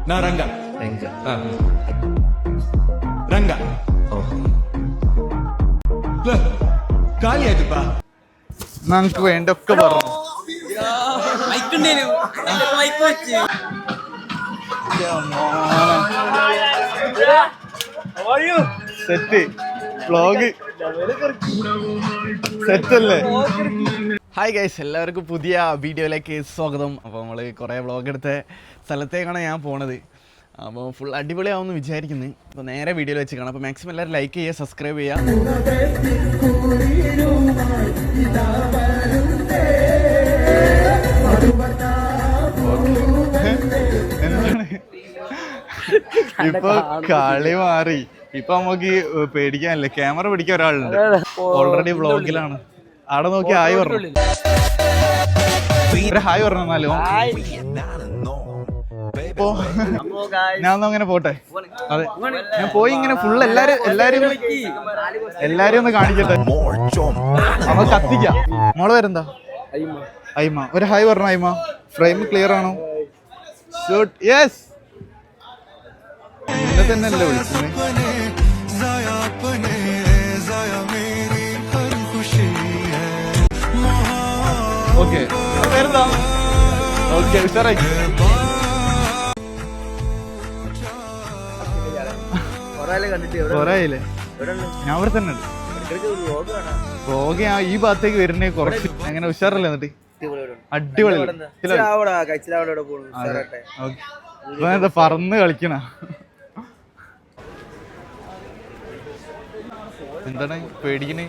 நான் ரங்கா. ரங்கா. കാലി ആയിട്ടിപ്പാ. നമുക്ക് വേണ്ടൊക്കെ പറഞ്ഞു. സെറ്റ് വ്ളോഗ് സെറ്റല്ലേ? ഹായ് ഗൈസ്, എല്ലാവർക്കും പുതിയ വീഡിയോയിലേക്ക് സ്വാഗതം. അപ്പോൾ നമ്മൾ കുറേ വ്ളോഗ് എടുത്ത സ്ഥലത്തേക്കാണ് ഞാൻ പോണത്. അപ്പോൾ ഫുൾ അടിപൊളിയാവുമെന്ന് വിചാരിക്കുന്നത്. അപ്പോൾ നേരെ വീഡിയോയിൽ വെച്ച് കാണാം. അപ്പോൾ മാക്സിമം എല്ലാവരും ലൈക്ക് ചെയ്യുക, സബ്സ്ക്രൈബ് ചെയ്യുക. എന്താണ് ഇപ്പൊ കളി മാറി? ഇപ്പൊ നമുക്ക് പേടിക്കാനില്ല, ക്യാമറ പിടിക്കാൻ ഒരാളുണ്ട്, ഓൾറെഡി വ്ളോഗിലാണ്. അവിടെ നോക്കി ഹായ് പറഞ്ഞു, ഒരു ഹായ് പറഞ്ഞാലോ. അപ്പോ ഞാൻ ഒന്നും അങ്ങനെ പോട്ടെ. അതെ, ഞാൻ പോയി ഇങ്ങനെ ഫുള്ള് എല്ലാരും ഒന്ന് കാണിക്കട്ടെ. നമ്മൾ കത്തിക്കാം. മോള് വരുന്നതാ അയ്മ, ഒരു ഹായ് പറഞ്ഞു. അയ്മ, ഫ്രെയിം ക്ലിയർ ആണോ? ഷൂട്ട്. യെസ്, എന്നെ തന്നെയല്ലേ വിളിക്കുന്നത്? ഓക്കെ, വരുന്നതാ. ഓക്കെ, ഉഷാറായി. കൊറേയില്ലേ? ഞാൻ ഇവിടെ തന്നെ ഉണ്ട്. വ്ളോഗ് ഈ ഭാഗത്തേക്ക് വരുന്നേ കുറച്ച് എങ്ങനെ ഉഷാറല്ലേ? എന്നിട്ട് അടിപൊളി പറന്ന് കളിക്കണ. എന്താണ് പേടിക്കണേ?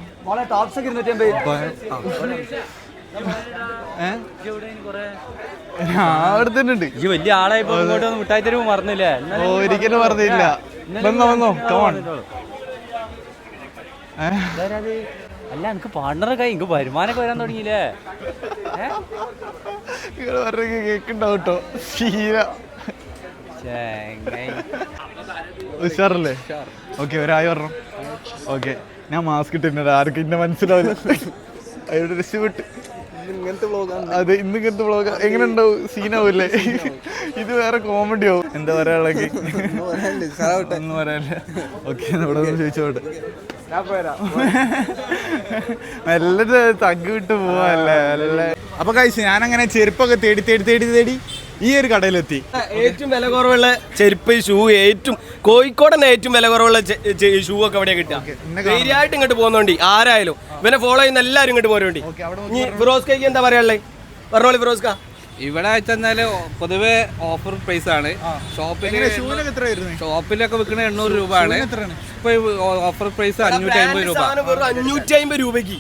ഞാൻ അവിടെ തന്നെ ഉണ്ട്. വലിയ ആളായിപ്പോ മിഠായി തരുമ്പോ മറന്നില്ലേ? ഒരിക്കലും മറന്നില്ല. വന്നോ കമോൺ. അല്ല, എനിക്ക് പാർട്ണറൊക്കെ എനിക്ക് വരുമാനമൊക്കെ വരാൻ തുടങ്ങിയില്ലേ? കേക്കുണ്ടാവും കേട്ടോ. ശീല ഉഷാറല്ലേ? ഓക്കെ, ഒരായി പറഞ്ഞു. ഓക്കെ, ഞാൻ മാസ്ക് ഇട്ടിട്ടുണ്ട്, ആർക്കും ഇന്നെ മനസ്സിലാവില്ല. അതിവിടെ രക്ഷപ്പെട്ട്. അതെ, ഇന്നിങ്ങനത്തെ വ്ളോഗ് എങ്ങനെ ഉണ്ടാവും? സീനാവൂല്ലേ? ഇത് വേറെ കോമഡി ആവും. എന്താ പറയാനുള്ളത്? ഒന്നും പറയാനില്ല. ഓക്കെ, ഇവിടെ ഒന്ന് ചോദിച്ചോട്ടെ. നല്ലത് തഗ് വിട്ട് പോവല്ലേ അല്ലേ? അപ്പൊ കഴിച്ച് ഞാനങ്ങനെ ചെരുപ്പൊക്കെ തേടി തേടി തേടി തേടി ഈ ഒരു കടയിലെത്തി. ഏറ്റവും വില കുറവുള്ള ചെരുപ്പ്, ഷൂ, ഏറ്റവും കോഴിക്കോട് തന്നെ ഏറ്റവും വില കുറവുള്ള ഷൂ ഒക്കെ അവിടെ കിട്ടുക. ധൈര്യമായിട്ട് ഇങ്ങോട്ട് പോകുന്നോണ്ടി, ആരായാലും ഇവനെ ഫോളോ ചെയ്യുന്ന എല്ലാവരും ഇങ്ങോട്ട് പോരോണ്ടി. ഫിറോസ്കയ്ക്ക് എന്താ പറയാനുള്ളത്? പറഞ്ഞോളി ഫിറോസ്ക. ഇവിടെ വെച്ചാല് പൊതുവെ ഓഫർ പ്രൈസ് ആണ്. ഷോപ്പിലൊക്കെ വിൽക്കുന്നത് 800 രൂപയാണ്. ഇപ്പൊ ഓഫർ പ്രൈസ് 550 രൂപ. 550 രൂപയ്ക്ക്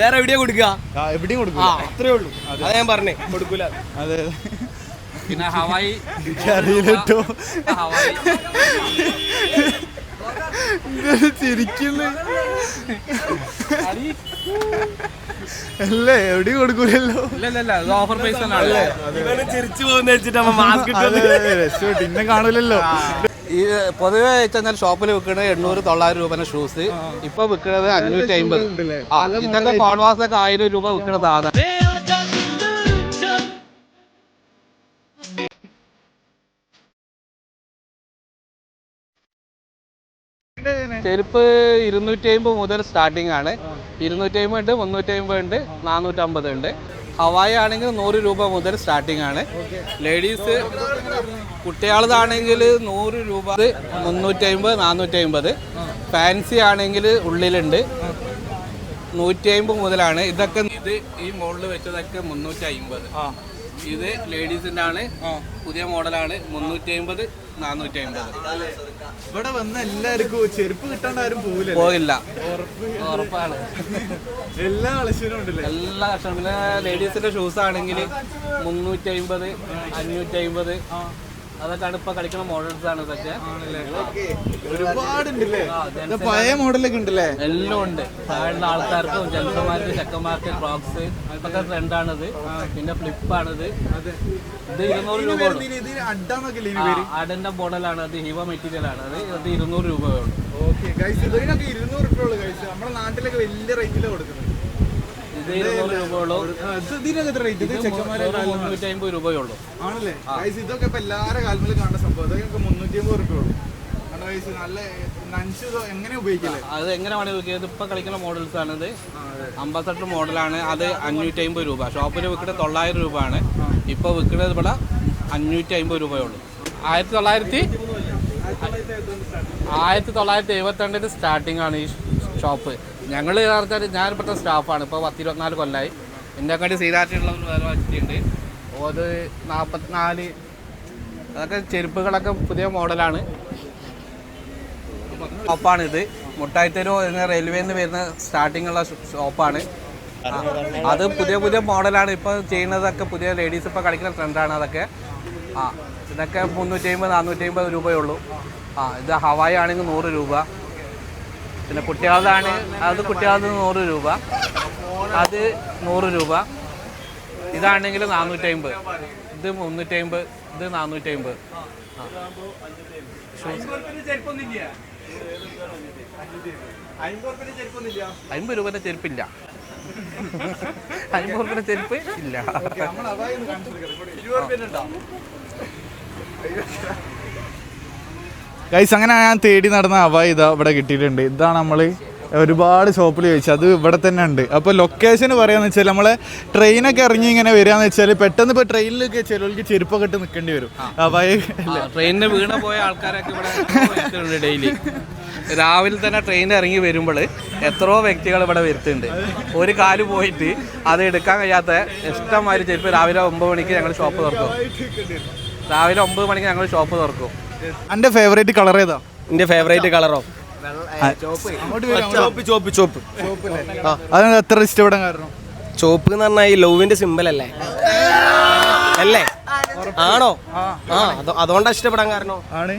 വേറെ എവിടെയാ കൊടുക്കുക? എവിടെയും കൊടുക്കുക, അത്രേ ഉള്ളൂ. അതാ ഞാൻ പറഞ്ഞേ, കൊടുക്കൂല. അതെ, പിന്നെ ഹവായി അറിയില്ലോ. ചിരിക്കുന്നു അല്ലേ? എവിടെയും കൊടുക്കൂലല്ലോ. ഓഫർ പ്രൈസ് തന്നെയാണ്. ചിരിച്ചു പോകുന്ന വെച്ചിട്ട് മാസ്ക് പിന്നെ കാണൂലല്ലോ. ഈ പൊതുവെ വെച്ചാൽ ഷോപ്പിൽ വിൽക്കുന്നത് 800-900 രൂപ ഷൂസ്. ഇപ്പൊ വിൽക്കുന്നത് 550. ഇതൊക്കെ കോൺവാസൊക്കെ 1000 രൂപ വിൽക്കുന്നത്. സാധാരണ ചെരുപ്പ് 250 മുതൽ സ്റ്റാർട്ടിംഗ് ആണ്. 250 ഉണ്ട്, 350 ഉണ്ട്, 450 ഉണ്ട്. ഹവായി ആണെങ്കിൽ 100 രൂപ മുതൽ സ്റ്റാർട്ടിംഗ് ആണ്. ലേഡീസ് കുട്ടികളതാണെങ്കിൽ 100 രൂപ, 350, 450. ഫാൻസി ആണെങ്കിൽ ഉള്ളിലുണ്ട് 150 മുതലാണ്. ഇതൊക്കെ ഇത് ഈ മോഡൽ വെച്ചതൊക്കെ 350. ഇത് ലേഡീസിന്റെ ആണ്, പുതിയ മോഡലാണ്. 350, 450. ഇവിടെ വന്ന എല്ലാവർക്കും ചെരുപ്പ് കിട്ടാണ്ട് ആരും പോകില്ല, ഉറപ്പാണ്. എല്ലാ കളക്ഷനും ഉണ്ടല്ലേ? എല്ലാ കളക്ഷനും. പിന്നെ ലേഡീസിന്റെ ഷൂസ് ആണെങ്കിൽ 350, 550. അതൊക്കെയാണ് ഇപ്പൊ കളിക്കുന്ന മോഡൽസ് ആണ്. ഇതൊക്കെ ഒരുപാടുണ്ടല്ലേ? പഴയ മോഡലൊക്കെ ഉണ്ടല്ലേ? എല്ലാം ഉണ്ട്. താഴെ ആൾക്കാർക്കും ജെൻസന്മാർക്ക്, ചെക്കന്മാർക്ക് ക്രോക്സ് ഇതൊക്കെ ട്രെൻഡാണിത്. പിന്നെ ഫ്ലിപ്പാണിത്. ഇത് 200 രൂപ. അഡന്റെ മോഡലാണ് അത്. ഹിവ മെറ്റീരിയൽ ആണ് അത്. 200 രൂപയുള്ളൂ. നമ്മുടെ നാട്ടിലൊക്കെ വലിയ റേറ്റിലാണ് കൊടുക്കുന്നത്. ഇത് 200 രൂപയുള്ളൂ. ഇതിനൊക്കെ എത്ര റേറ്റ്? ഇത് ചെക്കന്മാരെ 350 രൂപയുള്ളൂ. ആണല്ലേ? ഇതൊക്കെ ഇപ്പൊ എല്ലാവരുടെ കാൽമേൽ കാണുന്ന സംഭവം. ഇതൊക്കെ 350 രൂപ ഉള്ളൂ. നല്ല നഞ്ച് എങ്ങനെ ഉപയോഗിക്കില്ലേ? അത് എങ്ങനെ വേണമെങ്കിൽ ഉപയോഗിക്കാം. ഇതിപ്പോൾ കളിക്കുന്ന മോഡൽസ് ആണ്. ഇത് 58 മോഡലാണ്. അത് 550 രൂപ. ഷോപ്പിൽ വിൽക്കുന്നത് 900 രൂപയാണ്. ഇപ്പോൾ വിൽക്കുന്നത് ഇവിടെ 550 രൂപയുള്ളൂ. 1972 സ്റ്റാർട്ടിംഗ് ആണ് ഈ ഷോപ്പ്. ഞങ്ങൾ പറഞ്ഞാൽ ഞാൻ ഇപ്പോഴത്തെ സ്റ്റാഫാണ്. ഇപ്പോൾ 10-24 കൊല്ലമായി. എന്നെക്കാട്ടി സീതായിട്ടുള്ള വേറെ വെച്ചിട്ടുണ്ട്. അത് 44. അതൊക്കെ ചെരുപ്പുകളൊക്കെ പുതിയ മോഡലാണ്. ഷോപ്പാണിത്. മുട്ടായിത്തെരു എന്ന റെയിൽവേയിൽ നിന്ന് വരുന്ന സ്റ്റാർട്ടിംഗ് ഉള്ള ഷോപ്പാണ്. അത് പുതിയ പുതിയ മോഡലാണ് ഇപ്പോൾ ചെയ്യുന്നതൊക്കെ. പുതിയ ലേഡീസ് ഇപ്പോൾ കളിക്കുന്ന ട്രെൻഡാണ് അതൊക്കെ. ഇതൊക്കെ 350-450 രൂപയുള്ളൂ. ഇത് ഹവായി ആണെങ്കിൽ 100 രൂപ. പിന്നെ കുട്ടികളുടെ 100 രൂപ. അത് 100 രൂപ. ഇതാണെങ്കിൽ 450. ഇത് 350. ഇത് 450. 50 രൂപയുടെ ചെരുപ്പില്ല. 50 രൂപയുടെ ചെരുപ്പ് ഇല്ല. ഗൈസ്, അങ്ങനെ ഞാൻ തേടി നടന്ന അവായി ഇതാ ഇവിടെ കിട്ടിയിട്ടുണ്ട്. ഇതാണ് നമ്മൾ ഒരുപാട് ഷോപ്പിൽ ചോദിച്ചത്. അത് ഇവിടെ തന്നെ ഉണ്ട്. അപ്പോൾ ലൊക്കേഷൻ പറയാന്ന് വെച്ചാൽ നമ്മളെ ട്രെയിനൊക്കെ ഇറങ്ങി ഇങ്ങനെ വരികയെന്ന് വെച്ചാൽ പെട്ടെന്ന് ഇപ്പോൾ ട്രെയിനിലൊക്കെ ചിലർക്ക് ചെരുപ്പൊക്കെ ഇട്ട് നിൽക്കേണ്ടി വരും. അവായി ട്രെയിനിന് വീണ പോയ ആൾക്കാരൊക്കെ ഇവിടെ ഡെയിലി രാവിലെ തന്നെ ട്രെയിൻ ഇറങ്ങി വരുമ്പോൾ എത്രയോ വ്യക്തികൾ ഇവിടെ വരുത്തുന്നുണ്ട്. ഒരു കാല് പോയിട്ട് അത് എടുക്കാൻ കഴിയാത്ത ഇഷ്ടംമാതിരി ചെരുപ്പ് രാവിലെ 9 മണിക്ക് ഞങ്ങൾ ഷോപ്പ് തുറക്കും. രാവിലെ 9 മണിക്ക് ഞങ്ങൾ ഷോപ്പ് തുറക്കും. എൻ്റെ ഫേവറേറ്റ് കളർ ഏതാ? എന്റെ ഫേവറേറ്റ് കളറോ? ചോപ്പ്. അതാണ് എത്ര ഇഷ്ടപ്പെടാൻ കാരണം? ചോപ്പ് എന്ന് പറഞ്ഞാൽ ഈ ലവിന്റെ സിമ്പിൾ അല്ലേ? അല്ലേ? ആണോ? അതുകൊണ്ടാണ് ഇഷ്ടപ്പെടാൻ കാരണം. ആണ്.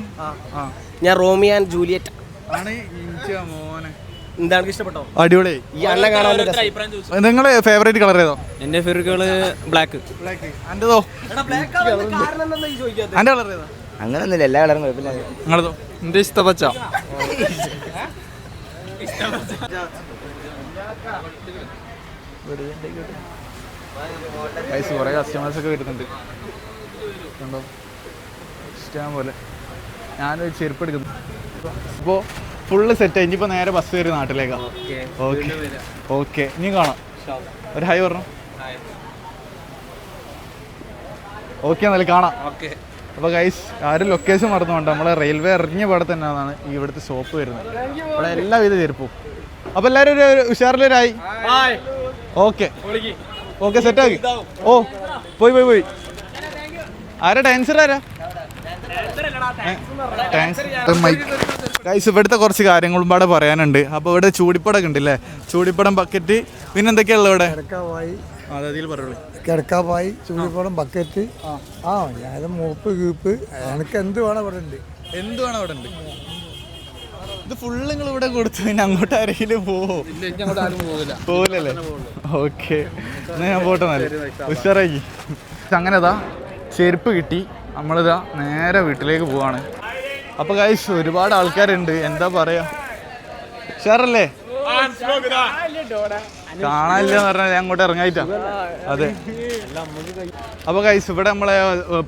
ഞാൻ റോമിയോ ആൻഡ് ജൂലിയറ്റ് ആണ്. മോനെ എന്താണ് ഇഷ്ടപ്പെട്ടോ? അടിപൊളി. ഈ അണ്ണ കാണാൻ നിങ്ങളുടെ ഫേവറേറ്റ് കളർ ഏതോ? എൻ്റെ ഫേവറേറ്റ് കളർ ബ്ലാക്ക്. എന്റേതോ? എന്റെ കളർ ഏതാ? അങ്ങനൊന്നുമില്ല, എല്ലാ കളറും കുഴപ്പമില്ല. നിങ്ങളതോ? എൻ്റെ ഇഷ്ട പച്ച. കുറേ കസ്റ്റമേഴ്സൊക്കെ വരുന്നുണ്ട് കണ്ടോ, ഇഷ്ടം പോലെ. ഞാനൊരു ചെരുപ്പ് എടുക്കുന്നു. ഇപ്പോൾ ഫുള്ള് സെറ്റ്. ഇനിയിപ്പോൾ നേരെ ബസ് കയറി നാട്ടിലേക്കാണ്. ഓക്കെ ഇനി കാണാം. ഒരു ഹായ് പറഞ്ഞു. ഓക്കെ എന്നാലും കാണാം. അപ്പോൾ ഗൈസ്, ആരും ലൊക്കേഷൻ മറന്നുകൊണ്ട് നമ്മളെ റെയിൽവേ ഇറങ്ങിയ പാടെ തന്നെയാണ് ഇവിടുത്തെ ഷോപ്പ് വരുന്നത്. ഇവിടെ എല്ലാവിധ ചെരുപ്പും. അപ്പോൾ എല്ലാവരും ഒരു ഉഷാറിലൊരായി. ഓക്കെ സെറ്റാക്കി. ഓ പോയി. ആരാ ഡാൻസർ? ആരാ ഗൈസ്? ഇവിടുത്തെ കുറച്ച് കാര്യങ്ങളും പാടെ പറയാനുണ്ട്. അപ്പോൾ ഇവിടെ ചൂടിപ്പടമൊക്കെ ഉണ്ടല്ലേ? ചൂടിപ്പടം, ബക്കറ്റ്, പിന്നെ എന്തൊക്കെയാണല്ലോ ഇവിടെ? അതിൽ പറയുള്ളൂ. കിടക്കാപ്പായി, ചൂടിപ്പടം, ബക്കറ്റ്. ഞാൻ മോപ്പ്, കീപ്പ്, എനിക്ക് എന്ത് വേണം ഇവിടെ ഉണ്ട്. എന്ത് വേണം ഇവിടെ ഉണ്ട്. ഇത് ഫുള്ള് നിങ്ങൾ ഇവിടെ കൊടുത്തു. പിന്നെ അങ്ങോട്ട് ആരെങ്കിലും പോവില്ലല്ലേ? ഓക്കെ, എന്നാ ഞാൻ പോട്ടെ. നല്ല ഉഷാറാക്കി. അങ്ങനെതാ ചെരുപ്പ് കിട്ടി. നമ്മളിതാ നേരെ വീട്ടിലേക്ക് പോവാണ്. അപ്പോൾ ഗൈസ്, ഒരുപാട് ആൾക്കാരുണ്ട്. എന്താ പറയാ, ഉഷാറല്ലേ? കാണാനില്ലെന്ന് പറഞ്ഞാൽ ഞാൻ അങ്ങോട്ട് ഇറങ്ങായിട്ടാ. അതെ. അപ്പോൾ ഗൈസ്, ഇവിടെ നമ്മളെ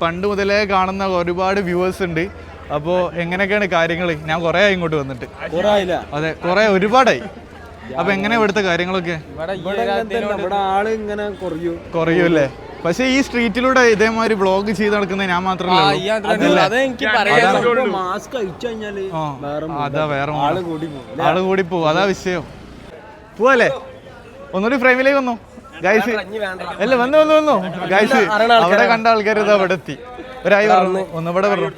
പണ്ട് മുതലേ കാണുന്ന ഒരുപാട് വ്യൂവേഴ്സ് ഉണ്ട്. അപ്പോൾ എങ്ങനെയൊക്കെയാണ് കാര്യങ്ങൾ? ഞാൻ കുറേ ആയി ഇങ്ങോട്ട് വന്നിട്ട്. അതെ, ഒരുപാടായി. അപ്പോൾ എങ്ങനെ ഇവിടുത്തെ കാര്യങ്ങളൊക്കെ? കുറയൂല്ലേ? പക്ഷെ ഈ സ്ട്രീറ്റിലൂടെ ഇതേമാതിരി വ്ളോഗ് ചെയ്ത് നടക്കുന്നത് ഞാൻ മാത്രമല്ല. അതാ വേറെ ആള് കൂടി പോവും. അതാ വിഷയം. പോവല്ലേ? ഒന്നുകൂടി ഫ്രെയിമിലേക്ക് വന്നു ഗൈസ്. അല്ല വന്നു ഗൈസ്. അവിടെ കണ്ട ആൾക്കാർ ഇതാ ഇവിടെ എത്തി. ഒരായി പറഞ്ഞു. ഒന്നിവിടെ പറഞ്ഞു.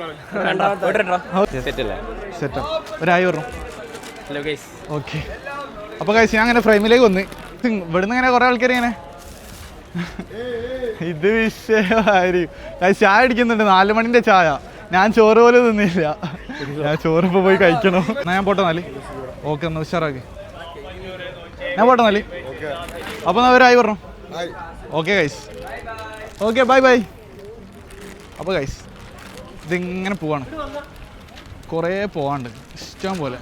സെറ്റാ. ഒരായി പറഞ്ഞു. ഓക്കെ. അപ്പോൾ ഗൈസ്, ഞാൻ അങ്ങനെ ഫ്രെയിമിലേക്ക് വന്ന് ഇവിടുന്ന് ഇങ്ങനെ കുറേ ആൾക്കാർ ഇങ്ങനെ ഇത് വിഷയമായിരിക്കും. ചായ അടിക്കുന്നുണ്ട്, 4 മണിന്റെ ചായ. ഞാൻ ചോറ് പോലും തിന്നില്ല. ഞാൻ ചോറ് ഇപ്പോൾ പോയി കഴിക്കണം. എന്നാ ഞാൻ പോട്ടെ നാല്. ഓക്കെ, എന്നാ ഉഷാറാക്കി. ഞാൻ പോട്ടെ നാല്. അപ്പോൾ അവരായി പറഞ്ഞു. Okay guys. Okay, bye. അപ്പോൾ ഗൈസ്, ഇതിങ്ങനെ പോവാണ്. കുറേ പോവാണ്ട്, ഇഷ്ടം പോലെ.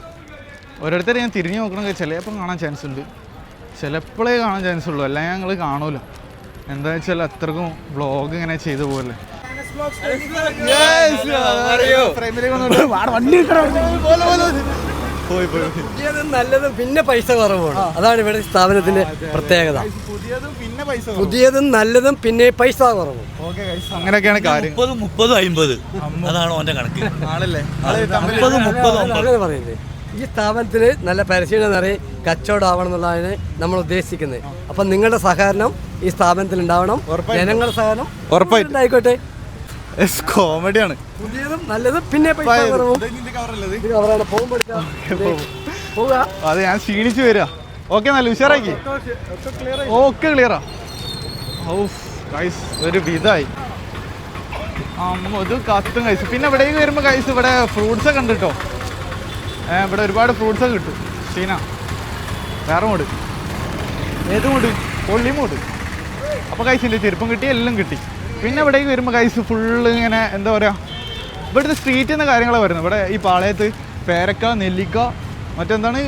ഓരോരുത്തർ ഞാൻ തിരിഞ്ഞു നോക്കണമെങ്കിൽ ചിലപ്പം കാണാൻ ചാൻസ് ഉണ്ട്. ചിലപ്പോഴേ കാണാൻ ചാൻസ് ഉള്ളൂ, അല്ലെങ്കിൽ ഞങ്ങൾ കാണൂല. എന്താ വെച്ചാൽ അത്രക്കും വ്ളോഗ് ഇങ്ങനെ ചെയ്തു പോലെ. നല്ലതും പിന്നെ പൈസ കുറവാണ്. അതാണ് ഇവിടെ സ്ഥാപനത്തിന്റെ പ്രത്യേകത. പുതിയതും നല്ലതും പിന്നെ പൈസ കുറവും. അങ്ങനെയൊക്കെയാണ് കാര്യം. 30, 50 അതാണ് ഓന്റെ കണക്ക്. ആണല്ലേ? അങ്ങനെ പറയുന്നത്. ഈ സ്ഥാപനത്തിൽ നല്ല പരിശീലനം നിറയെ കച്ചവടം ആവണം എന്നുള്ളതാണ് നമ്മൾ ഉദ്ദേശിക്കുന്നത്. അപ്പം നിങ്ങളുടെ സഹകരണം ഈ സ്ഥാപനത്തിൽ ഉണ്ടാവണം. ജനങ്ങളുടെ സഹകരണം ഉറപ്പായിട്ടും ആയിക്കോട്ടെ. കോമഡിയാണ്. പുതിയതും നല്ലതും പിന്നെ പൈസ കുറവും. അത് ഞാൻ ക്ഷീണിച്ചു വരിക. ഓക്കെ, നല്ല ഉഷാറാക്കി. ഓക്കെ, ക്ലിയറാ. ഒരു വിധായി ഇത് കത്തും കൈസ്. പിന്നെ ഇവിടേക്ക് വരുമ്പോൾ കൈസ് ഇവിടെ ഫ്രൂട്ട്സ് ഒക്കെ ഉണ്ട് കേട്ടോ. ഇവിടെ ഒരുപാട് ഫ്രൂട്ട്സ് ഒക്കെ കിട്ടും. ഷീന വേറെ മൂട്, ഏത് മൂട്? പൊള്ളി മൂട്. അപ്പോൾ കൈസിൻ്റെ ചെരുപ്പം കിട്ടി, എല്ലാം കിട്ടി. പിന്നെ ഇവിടേക്ക് വരുമ്പോൾ കൈസ് ഫുള്ള് ഇങ്ങനെ എന്താ പറയുക, ഇവിടുത്തെ സ്ട്രീറ്റിൽ നിന്ന് കാര്യങ്ങളാണ് വരുന്നത്. ഇവിടെ ഈ പാളയത്ത് പേരക്ക, നെല്ലിക്ക, മറ്റെന്താണ്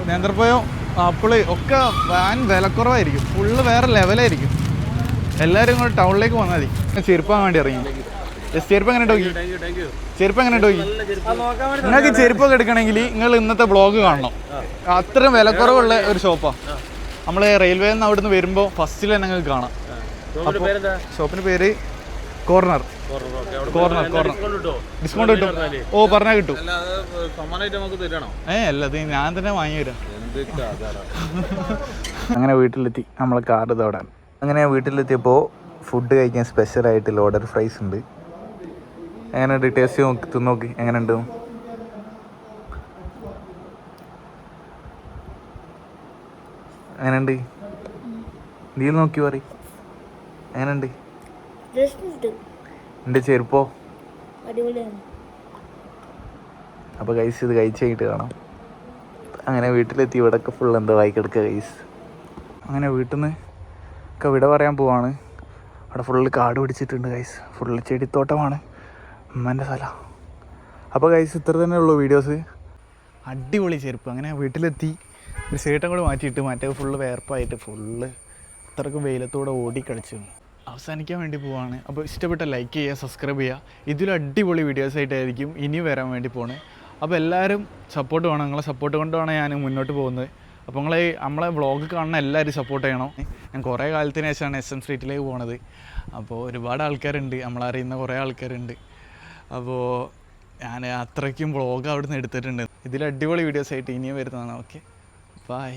നേന്ത്രപ്പഴം, ആപ്പിള് ഒക്കെ വാൻ വിലക്കുറവായിരിക്കും. ഫുള്ള് വേറെ ലെവലായിരിക്കും. എല്ലാവരും ഇങ്ങോട്ട് ടൗണിലേക്ക് വന്നാൽ മതി. ചെരുപ്പാൻ വേണ്ടി ഇറങ്ങി. ചെരുപ്പ് എങ്ങനെ നോക്കി? ചെരുപ്പ് എങ്ങനെ നോക്കി? നിങ്ങൾക്ക് ചെരുപ്പൊക്കെ എടുക്കണമെങ്കിൽ നിങ്ങൾ ഇന്നത്തെ വ്ളോഗ് കാണണം. അത്രയും വിലക്കുറവുള്ള ഒരു ഷോപ്പാണ്. നമ്മൾ റെയിൽവേയിൽ നിന്ന് അവിടെ നിന്ന് വരുമ്പോൾ ഫസ്റ്റിൽ തന്നെ നിങ്ങൾക്ക് കാണാം. ഷോപ്പിന് പേര് കോർണർ. ഡിസ്കൗണ്ട് കിട്ടും. ഓ, പറഞ്ഞാൽ കിട്ടും. അല്ല, അത് ഞാൻ തന്നെ വാങ്ങി തരാം. അങ്ങനെ വീട്ടിലെത്തി. നമ്മളെ കാർ ഇതോടാണ്. അങ്ങനെ വീട്ടിലെത്തിയപ്പോൾ ഫുഡ് കഴിക്കാൻ സ്പെഷ്യലായിട്ട് ലോഡർ ഫ്രൈസ് ഉണ്ട്. എങ്ങനെയുണ്ട്? ടേസ്റ്റ് നോക്കി തിന്നോക്കി എങ്ങനെയുണ്ട്? എങ്ങനെയുണ്ട്? നീ നോക്കി പറ, എങ്ങനെയുണ്ട്? എൻ്റെ ചെരുപ്പോ? അപ്പോൾ കൈസ് ഇത് കഴിച്ചായിട്ട് കാണാം. അങ്ങനെ വീട്ടിലെത്തി. ഇവിടെയൊക്കെ ഫുൾ എന്താ വായിക്കെടുക്കുക കൈസ്. അങ്ങനെ വീട്ടിൽ നിന്ന് ഒക്കെ വിട പറയാൻ പോവാണ്. അവിടെ ഫുള്ള് കാട് പിടിച്ചിട്ടുണ്ട് കൈസ്. ഫുള്ള് ചെടിത്തോട്ടമാണ്. ഉമ്മൻ്റെ സ്ഥലം. അപ്പോൾ കൈസ് ഇത്ര തന്നെ ഉള്ളൂ വീഡിയോസ്. അടിപൊളി ചെരുപ്പ്. അങ്ങനെ വീട്ടിലെത്തി. ഒരു സേട്ടം കൂടെ മാറ്റിയിട്ട് മറ്റേ ഫുള്ള് വേർപ്പായിട്ട് ഫുള്ള് അത്രക്കും വെയിലത്തൂടെ ഓടിക്കളിച്ചു. അവസാനിക്കാൻ വേണ്ടി പോവാണ്. അപ്പോൾ ഇഷ്ടപ്പെട്ട ലൈക്ക് ചെയ്യുക, സബ്സ്ക്രൈബ് ചെയ്യുക. ഇതിലും അടിപൊളി വീഡിയോസായിട്ടായിരിക്കും ഇനി വരാൻ വേണ്ടി പോകുന്നത്. അപ്പോൾ എല്ലാവരും സപ്പോർട്ട് വേണം. നിങ്ങളെ സപ്പോർട്ട് കൊണ്ടാണ് ഞാൻ മുന്നോട്ട് പോകുന്നത്. അപ്പോൾ നമ്മളെ വ്ളോഗ് കാണുന്ന എല്ലാവരും സപ്പോർട്ട് ചെയ്യണം. ഞാൻ കുറേ കാലത്തിന് ശേഷമാണ് SM സ്ട്രീറ്റിലേക്ക് പോണത്. അപ്പോൾ ഒരുപാട് ആൾക്കാരുണ്ട്, നമ്മളറിയുന്ന കുറേ ആൾക്കാരുണ്ട്. അപ്പോൾ ഞാൻ അത്രയ്ക്കും വ്ളോഗ് അവിടെ നിന്ന് എടുത്തിട്ടുണ്ട്. ഇതിൽ അടിപൊളി വീഡിയോസായിട്ട് ഇനിയും വരുന്നതാണ്. Okay, by.